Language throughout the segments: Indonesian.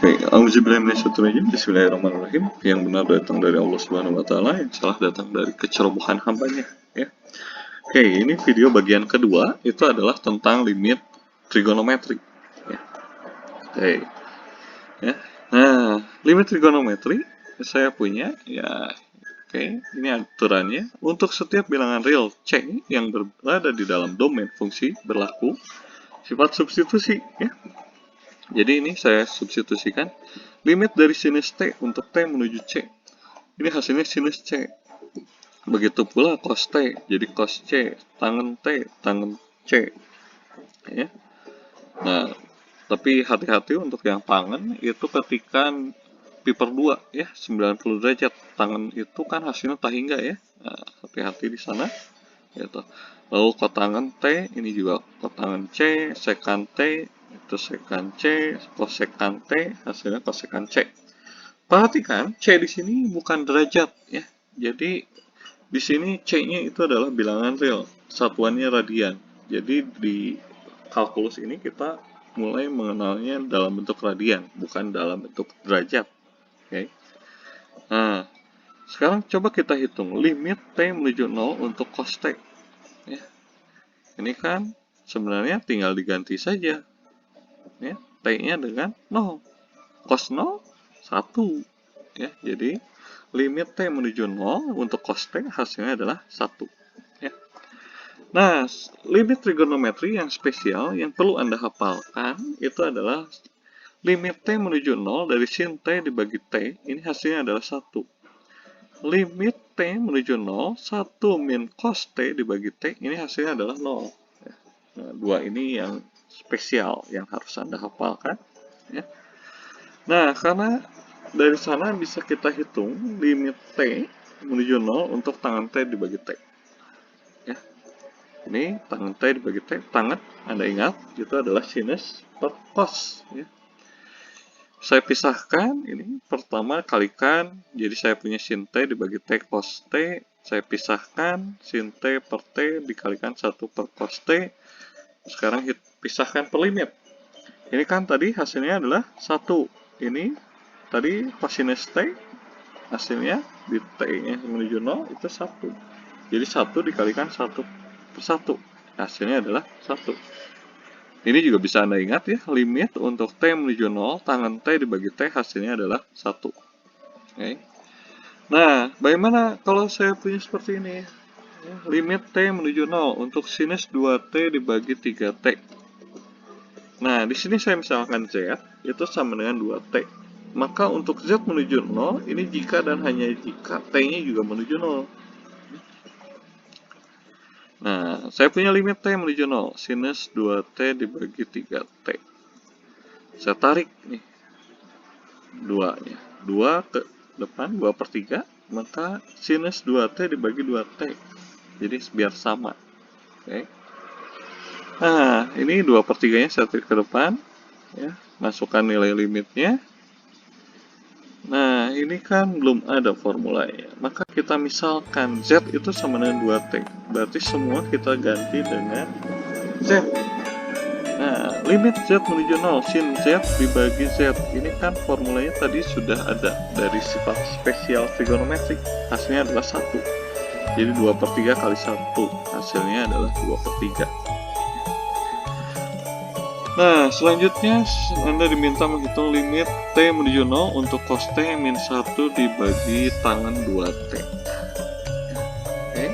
Oke, auzubillahi bismillahirrahmanirrahim. Yang benar datang dari Allah Subhanahu wa taala, yang salah datang dari kecerobohan hambanya, ya. Oke, ini video bagian kedua itu adalah tentang limit trigonometri, ya. Oke. Ya. Nah, limit trigonometri saya punya ya. Oke, ini aturannya. Untuk setiap bilangan real C yang berada di dalam domain fungsi berlaku sifat substitusi, ya. Jadi ini saya substitusikan limit dari sinus T untuk T menuju C. Ini hasilnya sinus C. Begitu pula cos T, jadi cos C, tangen T, tangen C. Ya. Nah, tapi hati-hati untuk yang tangen itu ketika pi per 2 ya, 90 derajat. Tangen itu kan hasilnya tak hingga ya. Nah, hati-hati di sana. Gitu. Lalu kotangan T, ini juga kotangan C, sekan T, itu sekan C, kosekan T, hasilnya kosekan C. Perhatikan C di sini bukan derajat ya. Jadi di sini C-nya itu adalah bilangan real, satuannya radian. Jadi di kalkulus ini kita mulai mengenalnya dalam bentuk radian, bukan dalam bentuk derajat. Oke. Nah, sekarang coba kita hitung limit T menuju 0 untuk cos T. Ya. Ini kan sebenarnya tinggal diganti saja. Ya, T-nya dengan 0. Cos 0, 1. Ya, jadi limit T menuju 0 untuk cos T hasilnya adalah 1. Ya. Nah, limit trigonometri yang spesial yang perlu Anda hafalkan itu adalah limit T menuju 0 dari sin T dibagi T, ini hasilnya adalah 1. Limit T menuju 0, 1 min cos T dibagi T, ini hasilnya adalah 0. Nah, dua ini yang spesial yang harus Anda hafalkan. Ya. Nah, karena dari sana bisa kita hitung limit T menuju 0 untuk tangan T dibagi T. Ya. Ini tangan T dibagi T, tangan Anda ingat itu adalah sinus per cos. Ya. Saya pisahkan, ini pertama kalikan, jadi saya punya sin T dibagi T cos T, saya pisahkan sin T per T dikalikan 1 per cos T, sekarang pisahkan per limit. Ini kan tadi hasilnya adalah 1, ini tadi cosinus T, hasilnya di T-nya menuju 0 itu 1, jadi 1 dikalikan 1 per 1, hasilnya adalah 1. Ini juga bisa Anda ingat ya, limit untuk T menuju 0, tangan T dibagi T hasilnya adalah 1. Oke. Nah, bagaimana kalau saya punya seperti ini? Limit T menuju 0 untuk sinus 2T dibagi 3T. Nah, di sini saya misalkan Z, itu sama dengan 2T. Maka untuk Z menuju 0, ini jika dan hanya jika T-nya juga menuju 0. Nah, saya punya limit T menuju 0, sinus 2T dibagi 3T. Saya tarik nih 2-nya. 2 ke depan, 2 per 3, maka sinus 2T dibagi 2T. Jadi biar sama. Oke. Nah, ini 2 per 3-nya saya tarik ke depan. Ya, masukkan nilai limitnya. Nah, ini kan belum ada formulanya. Maka kita misalkan Z itu sama dengan 2T. Berarti semua kita ganti dengan Z. Nah, limit Z menuju 0, sin Z dibagi Z. Ini kan formulanya tadi sudah ada dari sifat spesial trigonometrik. Hasilnya adalah 1. Jadi 2 per 3 kali 1. Hasilnya adalah 2 per 3. Nah, selanjutnya Anda diminta menghitung limit T menuju 0 untuk cos T min 1 dibagi tangan 2T. Oke.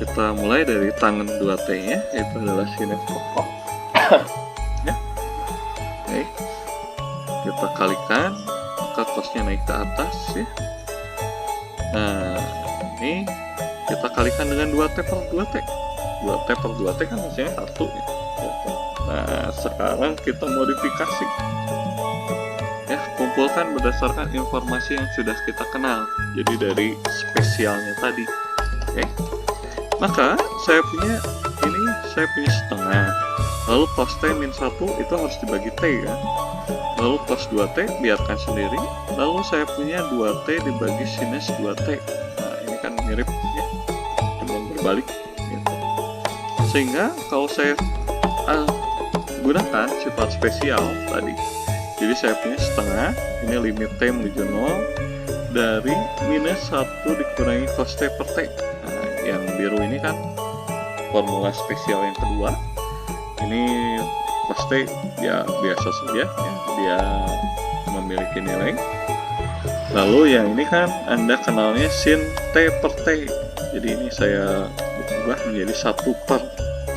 Kita mulai dari tangan 2T-nya, yaitu adalah sinus pokok. Ya. Oke. Kita kalikan, maka cosnya naik ke atas ya. Nah, ini kita kalikan dengan 2T per 2T. 2T per 2T kan hasilnya 1 ya. Nah, sekarang kita modifikasi. Ya, kumpulkan berdasarkan informasi yang sudah kita kenal. Jadi dari spesialnya tadi. Oke. Maka saya punya setengah. Lalu cos T min 1 itu harus dibagi T kan. Lalu cos 2T biarkan sendiri. Lalu saya punya 2T dibagi sinus 2T. Nah, ini kan mirip ya. Cuma berbalik gitu. Sehingga kalau saya gunakan sifat spesial tadi, Jadi saya punya setengah, ini limit T menuju 0 dari minus 1 dikurangi cos T per T. Nah, yang biru ini kan formula spesial yang kedua. Ini cos T ya biasa saja, ya, dia memiliki nilai. Lalu yang ini kan Anda kenalnya sin T per T. Jadi ini saya ubah menjadi 1 per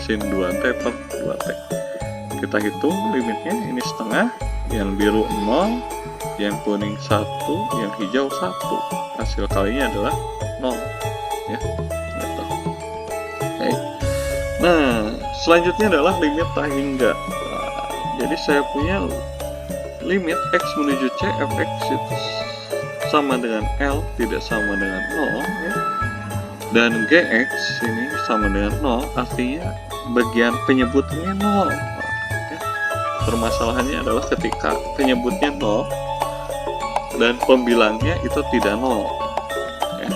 sin 2T per 2T. Kita hitung limitnya, ini setengah, yang biru 0, yang kuning 1, yang hijau 1. Hasil kalinya adalah 0. Ya, gitu. Oke. Nah, selanjutnya adalah limit tak hingga. Nah, jadi saya punya limit x menuju c fx itu sama dengan L, tidak sama dengan 0, ya. Dan gx ini sama dengan 0, artinya bagian penyebutnya 0. Ya. Permasalahannya adalah ketika penyebutnya 0 dan pembilangnya itu tidak 0, ya.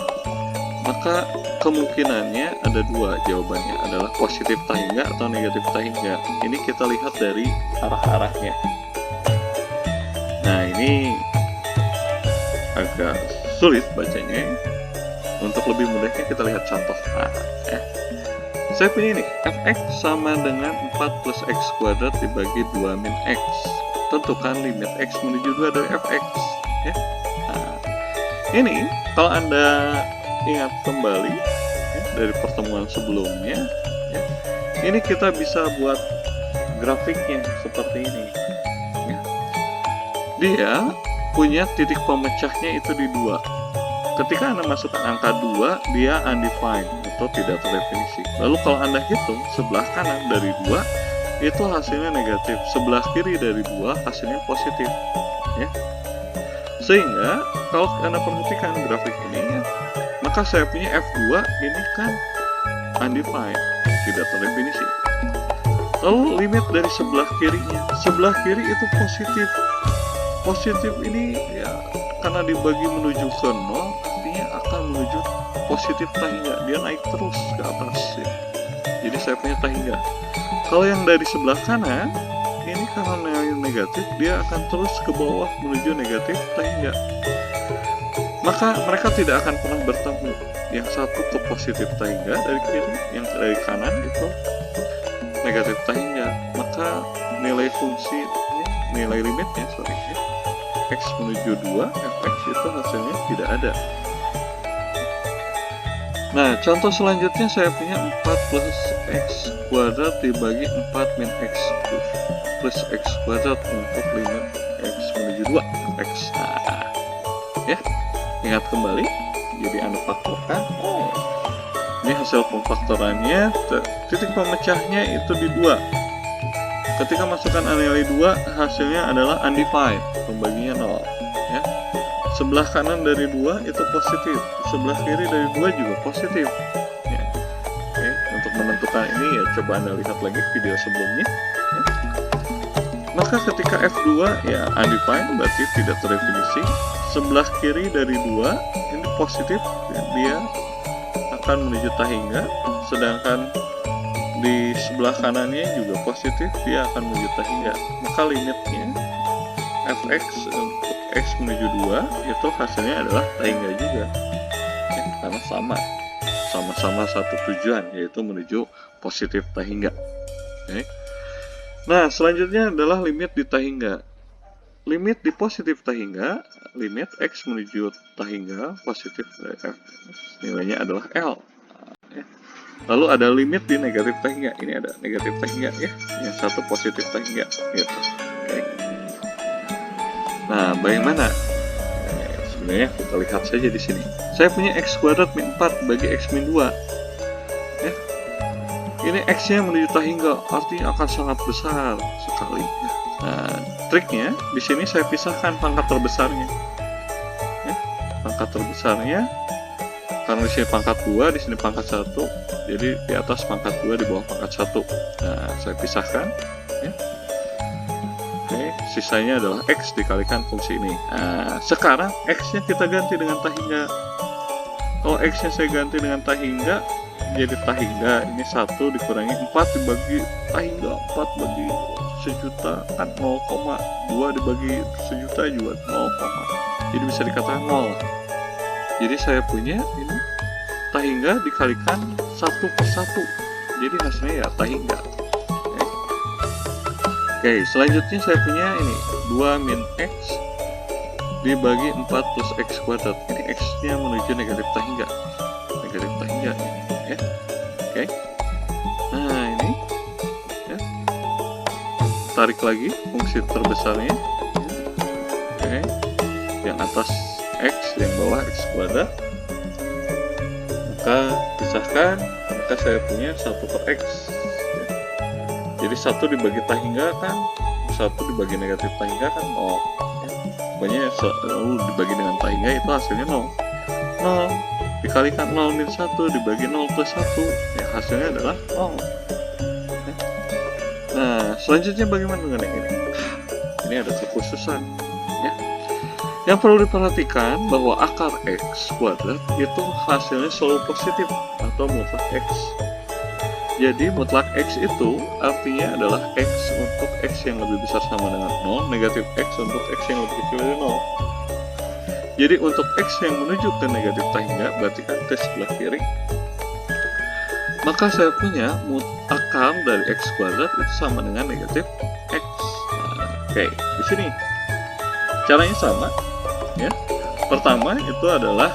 Maka kemungkinannya ada dua, jawabannya adalah positif tak hingga atau negatif tak hingga. Ini kita lihat dari arah-arahnya. Nah, ini agak sulit bacanya. Untuk lebih mudahnya kita lihat contoh. Nah, saya punya ini, fx sama dengan 4 plus x kuadrat dibagi 2 min x. Tentukan limit x menuju 2 dari fx. Ya. Nah, ini kalau Anda ingat kembali, ya, dari pertemuan sebelumnya, ya, ini kita bisa buat grafiknya seperti ini. Ya. Dia punya titik pemecahnya itu di 2. Ketika Anda masukkan angka 2, dia undefined atau tidak terdefinisi. Lalu kalau Anda hitung sebelah kanan dari 2, itu hasilnya negatif. Sebelah kiri dari 2, hasilnya positif. Ya. Sehingga kalau Anda perhatikan grafik ini, ya, maka saya punya F2 ini kan undefined, tidak terdefinisi. Lalu limit dari sebelah kirinya, sebelah kiri itu positif. Positif ini ya karena dibagi menuju ke 0, artinya akan menuju positif tak hingga. Dia naik terus ke atas, ya. Jadi saya punya tak hingga. Kalau yang dari sebelah kanan, ini karena nilai negatif, dia akan terus ke bawah menuju negatif tak hingga. Maka mereka tidak akan pernah bertemu. Yang satu ke positif tak hingga dari kiri, yang dari kanan itu negatif tak hingga. Maka nilai fungsi, nilai limitnya, ya, x menuju 2, fx itu hasilnya tidak ada. Nah, contoh selanjutnya saya punya 4 plus x kuadrat dibagi 4 min x plus x kuadrat untuk limit x menuju 2, fx. Nah, ya, ingat kembali, jadi Anda faktorkan. Oh, ini hasil pemfaktorannya, titik pemecahnya itu di 2. Ketika masukkan nilai 2, hasilnya adalah undefined, pembaginya 0. Ya. Sebelah kanan dari 2 itu positif, sebelah kiri dari 2 juga positif. Ya. Oke, untuk menentukan ini ya coba Anda lihat lagi video sebelumnya. Ya. Maka ketika F2 ya undefined, berarti tidak terdefinisi. Sebelah kiri dari 2 ini positif, ya, dia akan menuju tak hingga, sedangkan di sebelah kanannya juga positif, dia akan menuju tak hingga. Maka limitnya fx untuk x menuju 2 itu hasilnya adalah tak hingga juga, ya, karena sama-sama satu tujuan, yaitu menuju positif tak hingga. Okay. Nah, selanjutnya adalah limit di tak hingga. Limit di positif tak hingga, limit x menuju tak hingga positif dari f, nilainya adalah L. Ya. Lalu ada limit di negatif tak hingga. Ini ada negatif tak hingga, ya. Yang satu positif tak hingga, gitu. Oke. Nah, bagaimana? Sebenarnya kita lihat saja di sini. Saya punya x kuadrat min 4 bagi x min 2. Ya. Ini x-nya menuju tak hingga, artinya akan sangat besar sekali. Nah, triknya di sini saya pisahkan pangkat terbesarnya. Ya. Pangkat terbesarnya, karena di sini pangkat 2, di sini pangkat 1, jadi di atas pangkat 2, di bawah pangkat 1. Nah, saya pisahkan, ya. Oke, sisanya adalah x dikalikan fungsi ini. Nah, sekarang x-nya kita ganti dengan tak hingga. Kalau x-nya saya ganti dengan tak hingga, jadi tak hingga ini 1 dikurangi 4 dibagi tak hingga, 4 bagi sejuta kan 0,2 dibagi sejuta juga 0, jadi bisa dikatakan 0. Jadi saya punya ini tak hingga dikalikan 1 per 1, jadi hasilnya ya tak hingga. Oke, selanjutnya saya punya ini 2 min X dibagi 4 plus X kuadrat. Ini X nya menuju negatif tak hingga, ya. Oke, nah ini ya. Tarik lagi fungsi terbesarnya, oke, yang atas X, yang bawah X kuadrat, maka pisahkan, maka saya punya 1 per X. Jadi 1 dibagi tak hingga kan 1 dibagi negatif tak hingga kan 0 ya. Pokoknya selalu dibagi dengan tak hingga itu hasilnya 0 dikalikan 0 min 1 dibagi 0 plus 1 ya, hasilnya adalah 0 ya. Nah selanjutnya bagaimana dengan yang ini? Ini ada kekhususan ya. Yang perlu diperhatikan bahwa akar X kuadrat itu hasilnya selalu positif atau mutlak X. Jadi mutlak X itu artinya adalah X untuk X yang lebih besar sama dengan 0, negatif X untuk X yang lebih kecil dari 0. Jadi untuk X yang menuju ke negatif tak hingga berarti kan ke sebelah kiri. Maka saya punya akar dari X kuadrat itu sama dengan negatif X. Oke, di sini caranya sama ya. Pertama itu adalah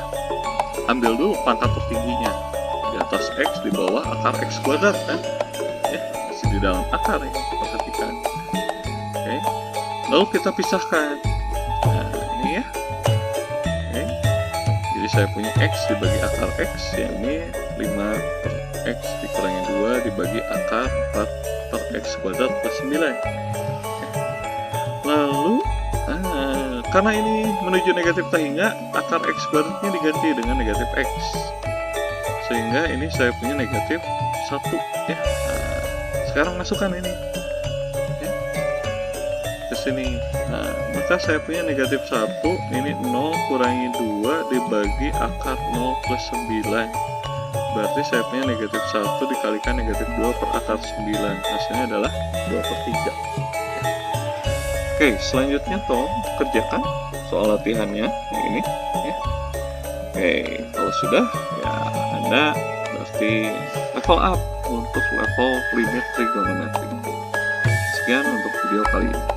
ambil dulu pangkat tertingginya, di atas X, di bawah akar X kuadrat kan ya, masih di dalam akar ya, perhatikan. Oke, lalu kita pisahkan. Nah ini ya. Oke, jadi saya punya X dibagi akar X, ya ini 5 per X dikurangi 2 dibagi akar 4 per X kuadrat plus 9. Oke. Lalu karena ini menuju negatif tak hingga, akar X kuadratnya diganti dengan negatif X, sehingga ini saya punya negatif 1 ya. Nah, sekarang masukkan ini ya, ke sini. Nah, maka saya punya negatif 1, ini 0 kurangi 2 dibagi akar 0 plus 9. Berarti saya punya negatif 1 dikalikan negatif 2 per akar 9. Hasilnya adalah 2 per 3. Oke, selanjutnya tolong kerjakan soal latihannya yang ini ya. Oke, kalau sudah ya Anda berarti level up untuk level limit trigonometri. Sekian untuk video kali ini.